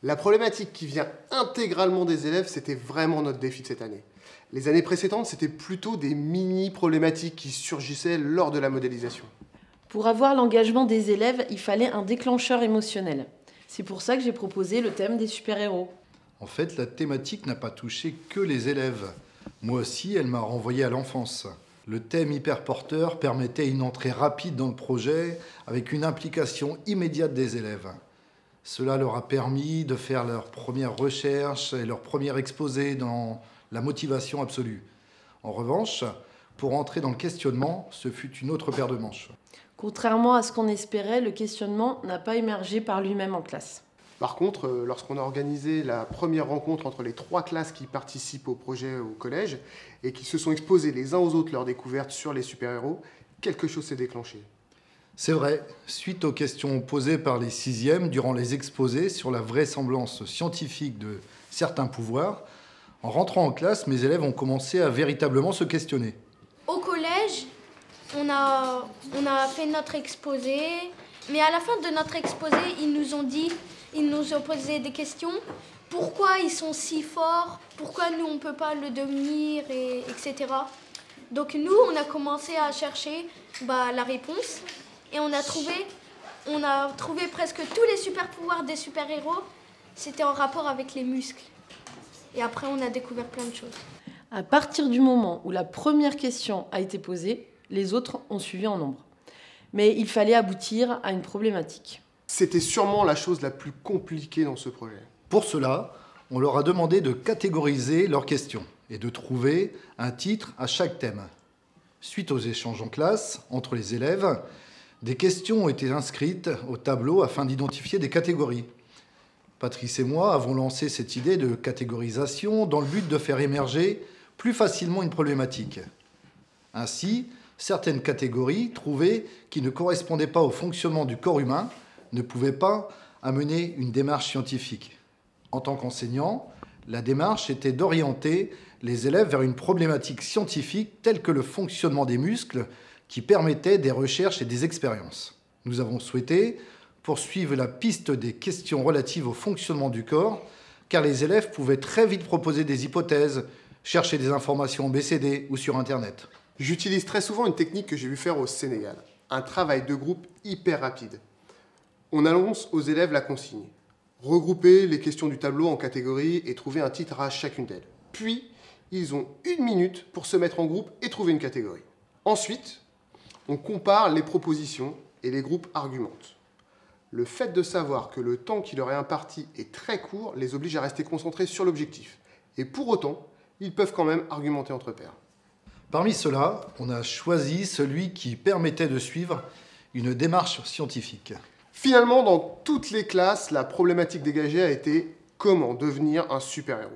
La problématique qui vient intégralement des élèves, c'était vraiment notre défi de cette année. Les années précédentes, c'était plutôt des mini-problématiques qui surgissaient lors de la modélisation. Pour avoir l'engagement des élèves, il fallait un déclencheur émotionnel. C'est pour ça que j'ai proposé le thème des super-héros. En fait, la thématique n'a pas touché que les élèves. Moi aussi, elle m'a renvoyé à l'enfance. Le thème hyperporteur permettait une entrée rapide dans le projet avec une implication immédiate des élèves. Cela leur a permis de faire leurs premières recherches et leur premier exposé dans la motivation absolue. En revanche, pour entrer dans le questionnement, ce fut une autre paire de manches. Contrairement à ce qu'on espérait, le questionnement n'a pas émergé par lui-même en classe. Par contre, lorsqu'on a organisé la première rencontre entre les 3 classes qui participent au projet au collège et qui se sont exposés les uns aux autres leurs découvertes sur les super-héros, quelque chose s'est déclenché. C'est vrai, suite aux questions posées par les 6e durant les exposés sur la vraisemblance scientifique de certains pouvoirs, en rentrant en classe, mes élèves ont commencé à véritablement se questionner. Au collège, on a fait notre exposé, mais à la fin de notre exposé, ils nous ont posé des questions. Pourquoi ils sont si forts? Pourquoi nous, on ne peut pas le devenir, etc. Donc nous, on a commencé à chercher la réponse et on a trouvé presque tous les super-pouvoirs des super-héros. C'était en rapport avec les muscles. Et après, on a découvert plein de choses. À partir du moment où la première question a été posée, les autres ont suivi en nombre. Mais il fallait aboutir à une problématique. C'était sûrement la chose la plus compliquée dans ce projet. Pour cela, on leur a demandé de catégoriser leurs questions et de trouver un titre à chaque thème. Suite aux échanges en classe entre les élèves, des questions ont été inscrites au tableau afin d'identifier des catégories. Patrice et moi avons lancé cette idée de catégorisation dans le but de faire émerger plus facilement une problématique. Ainsi, certaines catégories trouvées qui ne correspondaient pas au fonctionnement du corps humain ne pouvaient pas amener une démarche scientifique. En tant qu'enseignant, la démarche était d'orienter les élèves vers une problématique scientifique telle que le fonctionnement des muscles qui permettait des recherches et des expériences. Nous avons souhaité poursuivre la piste des questions relatives au fonctionnement du corps, car les élèves pouvaient très vite proposer des hypothèses, chercher des informations en BCD ou sur Internet. J'utilise très souvent une technique que j'ai vu faire au Sénégal, un travail de groupe hyper rapide. On annonce aux élèves la consigne. Regrouper les questions du tableau en catégories et trouver un titre à chacune d'elles. Puis, ils ont 1 minute pour se mettre en groupe et trouver une catégorie. Ensuite, on compare les propositions et les groupes argumentent. Le fait de savoir que le temps qui leur est imparti est très court les oblige à rester concentrés sur l'objectif. Et pour autant, ils peuvent quand même argumenter entre pairs. Parmi ceux-là, on a choisi celui qui permettait de suivre une démarche scientifique. Finalement, dans toutes les classes, la problématique dégagée a été comment devenir un super-héros.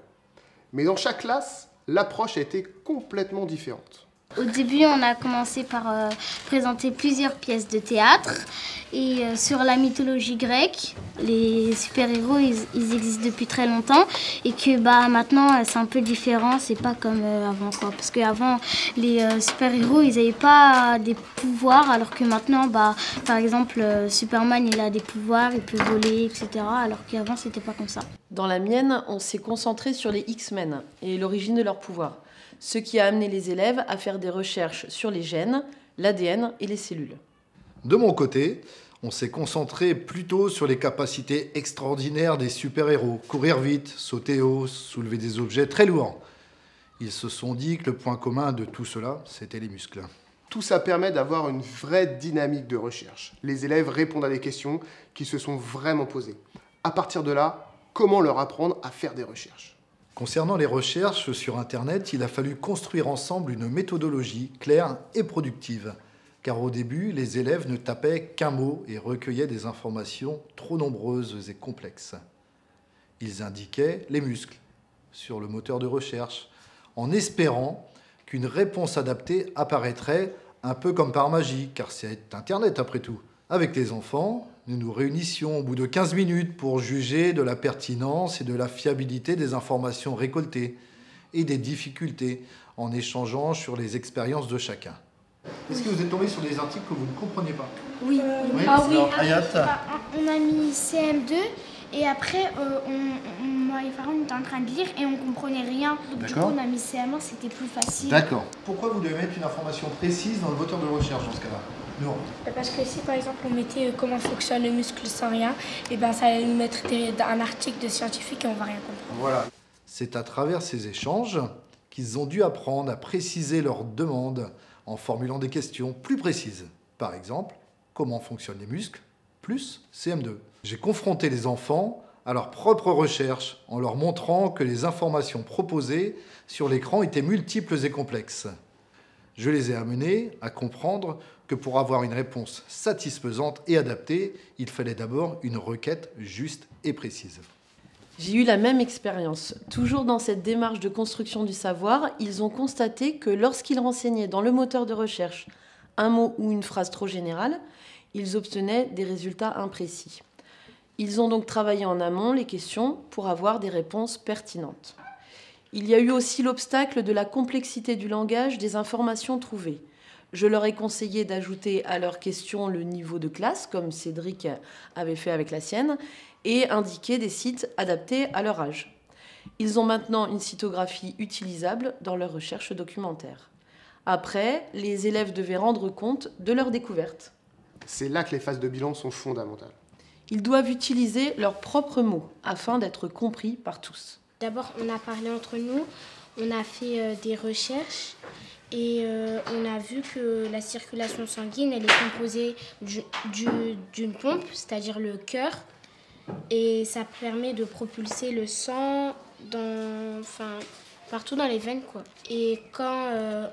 Mais dans chaque classe, l'approche a été complètement différente. Au début, on a commencé par présenter plusieurs pièces de théâtre. Et sur la mythologie grecque, les super-héros, ils existent depuis très longtemps. Et que maintenant, c'est un peu différent, c'est pas comme avant, quoi. Parce qu'avant, les super-héros, ils n'avaient pas des pouvoirs, alors que maintenant, par exemple, Superman, il a des pouvoirs, il peut voler, etc. Alors qu'avant, c'était pas comme ça. Dans la mienne, on s'est concentré sur les X-Men et l'origine de leurs pouvoirs. Ce qui a amené les élèves à faire des recherches sur les gènes, l'ADN et les cellules. De mon côté, on s'est concentré plutôt sur les capacités extraordinaires des super-héros. Courir vite, sauter haut, soulever des objets très lourds. Ils se sont dit que le point commun de tout cela, c'était les muscles. Tout ça permet d'avoir une vraie dynamique de recherche. Les élèves répondent à des questions qui se sont vraiment posées. À partir de là, comment leur apprendre à faire des recherches ? Concernant les recherches sur Internet, il a fallu construire ensemble une méthodologie claire et productive. Car au début, les élèves ne tapaient qu'un mot et recueillaient des informations trop nombreuses et complexes. Ils indiquaient les muscles sur le moteur de recherche, en espérant qu'une réponse adaptée apparaîtrait un peu comme par magie, car c'est Internet après tout. Avec les enfants, nous nous réunissions au bout de 15 minutes pour juger de la pertinence et de la fiabilité des informations récoltées et des difficultés en échangeant sur les expériences de chacun. Est-ce que vous êtes tombé sur des articles que vous ne compreniez pas? Oui. Oui. Ah oui. Alors, Hayat. On a mis CM2 Et après, mes parents étaient en train de lire et on comprenait rien. Donc du coup, on a mis CM1, c'était plus facile. D'accord. Pourquoi vous devez mettre une information précise dans le moteur de recherche dans ce cas-là? Non. Parce que si par exemple on mettait comment fonctionne le muscle sans rien, et ben ça allait nous mettre un article de scientifique et on va rien comprendre. Voilà. C'est à travers ces échanges qu'ils ont dû apprendre à préciser leurs demandes en formulant des questions plus précises. Par exemple, comment fonctionnent les muscles plus CM2. J'ai confronté les enfants à leurs propres recherches en leur montrant que les informations proposées sur l'écran étaient multiples et complexes. Je les ai amenés à comprendre que pour avoir une réponse satisfaisante et adaptée, il fallait d'abord une requête juste et précise. J'ai eu la même expérience. Toujours dans cette démarche de construction du savoir, ils ont constaté que lorsqu'ils renseignaient dans le moteur de recherche un mot ou une phrase trop générale, ils obtenaient des résultats imprécis. Ils ont donc travaillé en amont les questions pour avoir des réponses pertinentes. Il y a eu aussi l'obstacle de la complexité du langage des informations trouvées. Je leur ai conseillé d'ajouter à leurs questions le niveau de classe, comme Cédric avait fait avec la sienne, et indiquer des sites adaptés à leur âge. Ils ont maintenant une cytographie utilisable dans leurs recherches documentaires. Après, les élèves devaient rendre compte de leurs découvertes. C'est là que les phases de bilan sont fondamentales. Ils doivent utiliser leurs propres mots afin d'être compris par tous. D'abord, on a parlé entre nous, on a fait des recherches et on a vu que la circulation sanguine, elle est composée d'une pompe, c'est-à-dire le cœur, et ça permet de propulser le sang partout dans les veines, quoi. Et quand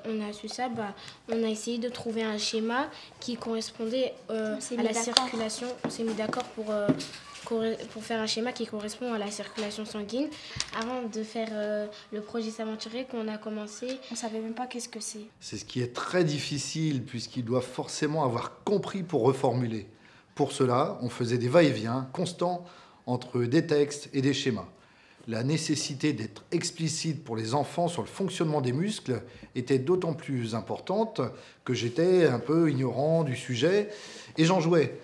on a su ça, on a essayé de trouver un schéma qui correspondait à la circulation. On s'est mis d'accord pour faire un schéma qui correspond à la circulation sanguine. Avant de faire le projet S'aventurer qu'on a commencé, on ne savait même pas qu'est-ce que c'est. C'est ce qui est très difficile puisqu'ils doivent forcément avoir compris pour reformuler. Pour cela, on faisait des va-et-vient constants entre des textes et des schémas. La nécessité d'être explicite pour les enfants sur le fonctionnement des muscles était d'autant plus importante que j'étais un peu ignorant du sujet et j'en jouais.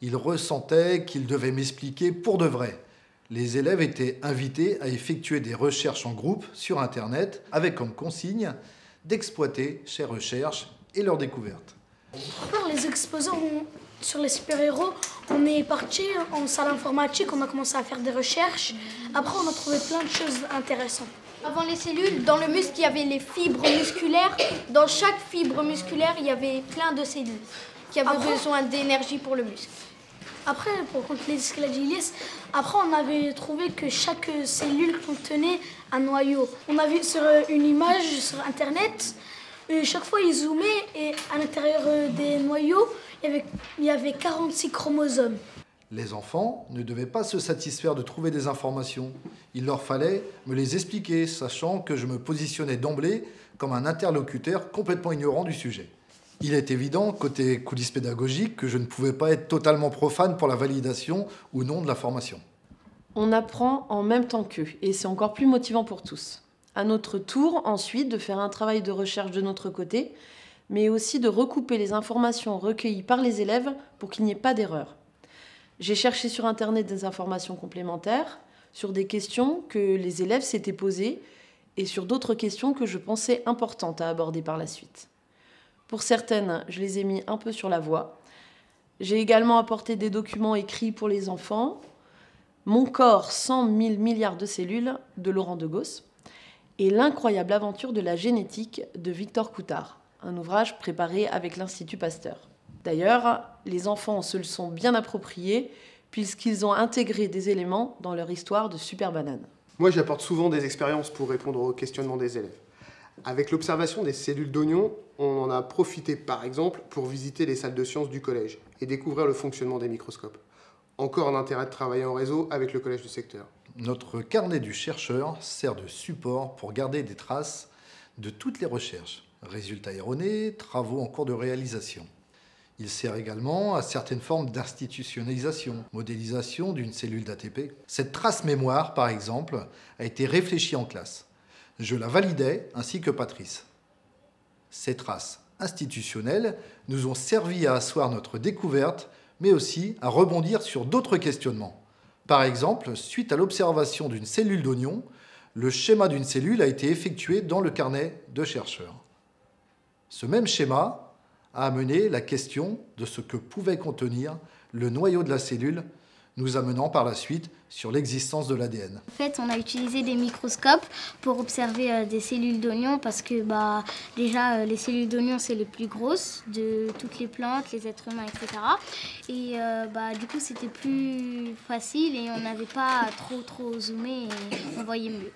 Ils ressentaient qu'ils devaient m'expliquer pour de vrai. Les élèves étaient invités à effectuer des recherches en groupe sur Internet avec comme consigne d'exploiter ces recherches et leurs découvertes. Pour les exposants sur les super-héros, on est parti en salle informatique, on a commencé à faire des recherches. Après, on a trouvé plein de choses intéressantes. Avant les cellules, dans le muscle, il y avait les fibres musculaires. Dans chaque fibre musculaire, il y avait plein de cellules qui avaient besoin d'énergie pour le muscle. Après, pour contre les squelettes lisses, après on avait trouvé que chaque cellule contenait un noyau. On a vu sur une image sur Internet, chaque fois ils zoomaient et à l'intérieur des noyaux, il y avait 46 chromosomes. Les enfants ne devaient pas se satisfaire de trouver des informations. Il leur fallait me les expliquer, sachant que je me positionnais d'emblée comme un interlocuteur complètement ignorant du sujet. Il est évident, côté coulisses pédagogiques, que je ne pouvais pas être totalement profane pour la validation ou non de l'information. On apprend en même temps qu'eux, et c'est encore plus motivant pour tous. À notre tour, ensuite, de faire un travail de recherche de notre côté, mais aussi de recouper les informations recueillies par les élèves pour qu'il n'y ait pas d'erreur. J'ai cherché sur Internet des informations complémentaires, sur des questions que les élèves s'étaient posées, et sur d'autres questions que je pensais importantes à aborder par la suite. Pour certaines, je les ai mis un peu sur la voie. J'ai également apporté des documents écrits pour les enfants, Mon corps, 100 000 milliards de cellules de Laurent Degos, et L'incroyable aventure de la génétique de Victor Coutard, un ouvrage préparé avec l'Institut Pasteur. D'ailleurs, les enfants se le sont bien appropriés puisqu'ils ont intégré des éléments dans leur histoire de Super Banane. Moi, j'apporte souvent des expériences pour répondre aux questionnements des élèves. Avec l'observation des cellules d'oignon, on en a profité par exemple pour visiter les salles de sciences du collège et découvrir le fonctionnement des microscopes. Encore un intérêt de travailler en réseau avec le collège du secteur. Notre carnet du chercheur sert de support pour garder des traces de toutes les recherches, résultats erronés, travaux en cours de réalisation. Il sert également à certaines formes d'institutionnalisation, modélisation d'une cellule d'ATP. Cette trace mémoire, par exemple, a été réfléchie en classe. Je la validais ainsi que Patrice. Ces traces institutionnelles nous ont servi à asseoir notre découverte, mais aussi à rebondir sur d'autres questionnements. Par exemple, suite à l'observation d'une cellule d'oignon, le schéma d'une cellule a été effectué dans le carnet de chercheurs. Ce même schéma a amené la question de ce que pouvait contenir le noyau de la cellule, nous amenant par la suite sur l'existence de l'ADN. En fait, on a utilisé des microscopes pour observer des cellules d'oignon parce que déjà, les cellules d'oignon, c'est les plus grosses de toutes les plantes, les êtres humains, etc. Et du coup, c'était plus facile et on n'avait pas trop zoomé et on voyait mieux.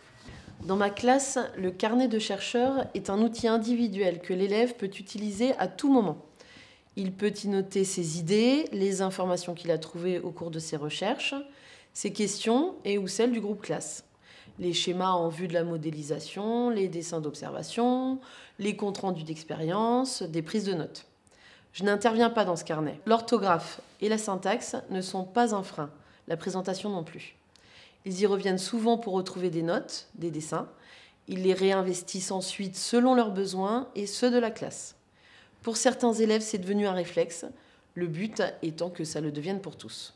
Dans ma classe, le carnet de chercheur est un outil individuel que l'élève peut utiliser à tout moment. Il peut y noter ses idées, les informations qu'il a trouvées au cours de ses recherches, ses questions et ou celles du groupe classe. Les schémas en vue de la modélisation, les dessins d'observation, les comptes rendus d'expérience, des prises de notes. Je n'interviens pas dans ce carnet. L'orthographe et la syntaxe ne sont pas un frein, la présentation non plus. Ils y reviennent souvent pour retrouver des notes, des dessins. Ils les réinvestissent ensuite selon leurs besoins et ceux de la classe. Pour certains élèves, c'est devenu un réflexe, le but étant que ça le devienne pour tous.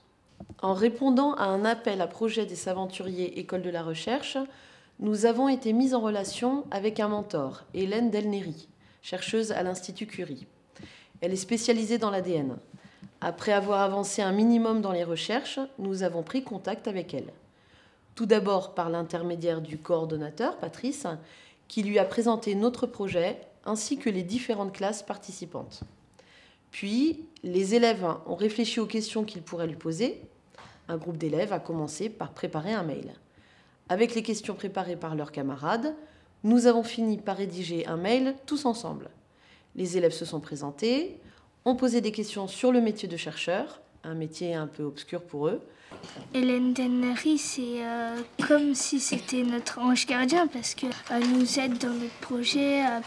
En répondant à un appel à projet des Saventuriers École de la Recherche, nous avons été mis en relation avec un mentor, Hélène Delnéry, chercheuse à l'Institut Curie. Elle est spécialisée dans l'ADN. Après avoir avancé un minimum dans les recherches, nous avons pris contact avec elle. Tout d'abord par l'intermédiaire du coordonnateur, Patrice, qui lui a présenté notre projet, ainsi que les différentes classes participantes. Puis, les élèves ont réfléchi aux questions qu'ils pourraient lui poser. Un groupe d'élèves a commencé par préparer un mail. Avec les questions préparées par leurs camarades, nous avons fini par rédiger un mail tous ensemble. Les élèves se sont présentés, ont posé des questions sur le métier de chercheur, un métier un peu obscur pour eux. Hélène Delnéry, c'est comme si c'était notre ange gardien parce qu'elle nous aide dans notre projet, elle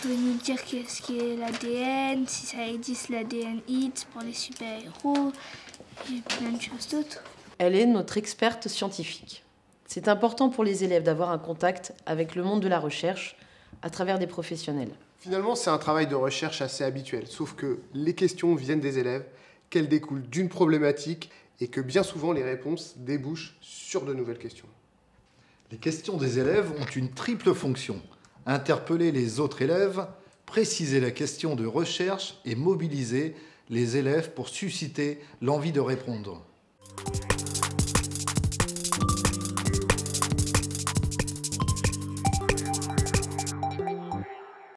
peut nous dire qu'est-ce qu'est l'ADN, si ça existe l'ADN HIT pour les super-héros et plein de choses d'autres. Elle est notre experte scientifique. C'est important pour les élèves d'avoir un contact avec le monde de la recherche à travers des professionnels. Finalement, c'est un travail de recherche assez habituel, sauf que les questions viennent des élèves, qu'elles découlent d'une problématique et que bien souvent les réponses débouchent sur de nouvelles questions. Les questions des élèves ont une triple fonction. Interpeller les autres élèves, préciser la question de recherche et mobiliser les élèves pour susciter l'envie de répondre.